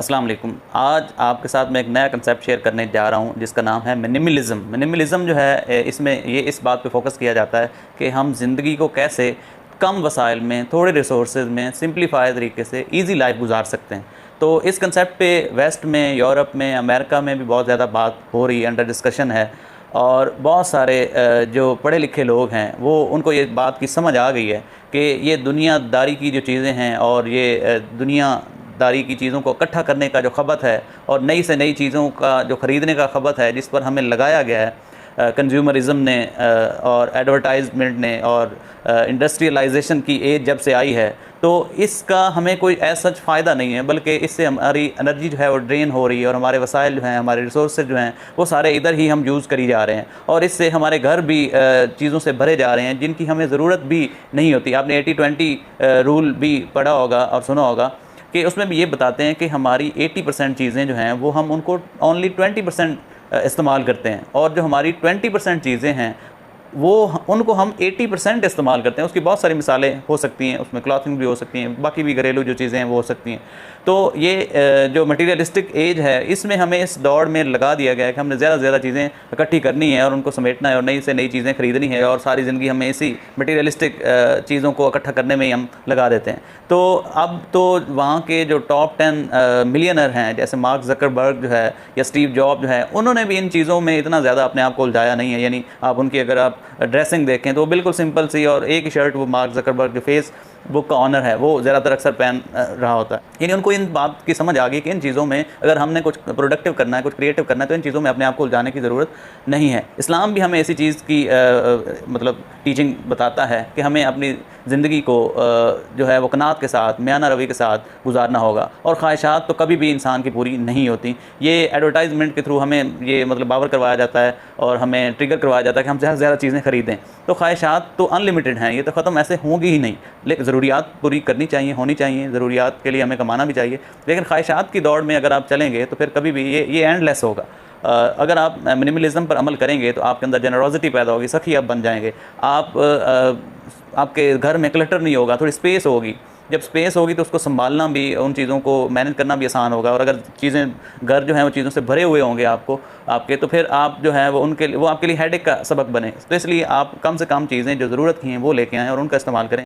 अस्सलाम वालेकुम। आज आपके साथ मैं एक नया कंसेप्ट शेयर करने जा रहा हूँ जिसका नाम है मिनिमलिज़म। मिनिमलिज़म जो है इसमें ये इस बात पे फोकस किया जाता है कि हम ज़िंदगी को कैसे कम वसाइल में, थोड़े रिसोर्सेज में, सिंप्लीफाई तरीके से ईज़ी लाइफ गुजार सकते हैं। तो इस कंसेप्ट पे वेस्ट में, यूरोप में, अमेरिका में भी बहुत ज़्यादा बात हो रही है, अंडर डिस्कशन है। और बहुत सारे जो पढ़े लिखे लोग हैं वो उनको ये बात की समझ आ गई है कि ये दुनियादारी की जो चीज़ें हैं और ये दुनियादारी की चीज़ों को इकट्ठा करने का जो खबत है और नई से नई चीज़ों का जो ख़रीदने का खबत है, जिस पर हमें लगाया गया है कंज्यूमरिज़म ने और एडवर्टाइजमेंट ने और इंडस्ट्रियलाइजेशन की एज जब से आई है, तो इसका हमें कोई ऐसा सच फ़ायदा नहीं है, बल्कि इससे हमारी एनर्जी जो है वो ड्रेन हो रही है और हमारे वसाइल जो हैं, हमारे रिसोर्सेज जो हैं वो सारे इधर ही हम यूज़ करी जा रहे हैं और इससे हमारे घर भी चीज़ों से भरे जा रहे हैं जिनकी हमें ज़रूरत भी नहीं होती। आपने 80-20 रूल भी पढ़ा होगा और सुना होगा कि उसमें भी ये बताते हैं कि हमारी 80% चीज़ें जो हैं वो हम उनको ओनली 20% इस्तेमाल करते हैं और जो हमारी 20% चीज़ें हैं वो उनको हम 80% इस्तेमाल करते हैं। उसकी बहुत सारी मिसालें हो सकती हैं, उसमें क्लॉथिंग भी हो सकती हैं, बाकी भी घरेलू जो चीज़ें हैं वो हो सकती हैं। तो ये जो मटीरियलिस्टिक एज है इसमें हमें इस दौड़ में लगा दिया गया है कि हमने ज़्यादा से ज़्यादा चीज़ें इकट्ठी करनी है और उनको समेटना है और नई से नई चीज़ें ख़रीदनी है और सारी ज़िंदगी हमें इसी मटीरियलिस्टिक चीज़ों को इकट्ठा करने में ही हम लगा देते हैं। तो अब तो वहाँ के जो टॉप 10 मिलियनर हैं, जैसे मार्क ज़करबर्ग जो है या स्टीव जॉब जो है, उन्होंने भी इन चीज़ों में इतना ज़्यादा अपने आप को उलझाया नहीं है। यानी आप उनकी अगर आप ड्रेसिंग देखें तो वो बिल्कुल सिंपल सी और एक ही शर्ट वो मार्क ज़करबर्ग जो फेस बुक का ऑनर है वो ज़्यादातर अक्सर पहन रहा होता है। यानी उनको इन बात की समझ आ गई कि इन चीज़ों में अगर हमने कुछ प्रोडक्टिव करना है, कुछ क्रिएटिव करना है, तो इन चीज़ों में अपने आप को उलझाने की ज़रूरत नहीं है। इस्लाम भी हमें ऐसी चीज़ की मतलब टीचिंग बताता है कि हमें अपनी ज़िंदगी को जो है वो कनात के साथ, म्याना रवि के साथ गुजारना होगा और ख्वाहिशात तो कभी भी इंसान की पूरी नहीं होती। ये एडवर्टाइजमेंट के थ्रू हमें ये मतलब बावर करवाया जाता है और हमें ट्रिगर करवाया जाता है कि हम ज़्यादा से ज़्यादा चीज़ें ख़रीदें। तो ख्वाहिशात तो अनलिमिटेड हैं, ये तो ख़त्म ऐसे होंगी ही नहीं। लेकिन ज़रूरियात पूरी करनी चाहिए, होनी चाहिए, ज़रूरियात के लिए हमें कमाना भी चाहिए, लेकिन ख्वाहिशात की दौड़ में अगर आप चलेंगे तो फिर कभी भी ये एंडलेस होगा। अगर आप मिनिमलिज़म पर अमल करेंगे तो आपके अंदर जेनरोसिटी पैदा होगी, सखी आप बन जाएंगे। आपके घर में क्लटर नहीं होगा, थोड़ी स्पेस होगी। जब स्पेस होगी तो उसको संभालना भी, उन चीज़ों को मैनेज करना भी आसान होगा। और अगर चीज़ें, घर जो है वो चीज़ों से भरे हुए होंगे आपके, तो फिर आप जो है वो आपके लिए हेडेक का सबक बने। तो इसलिए आप कम से कम चीज़ें जो ज़रूरत की हैं वो लेके आएँ और उनका इस्तेमाल करें।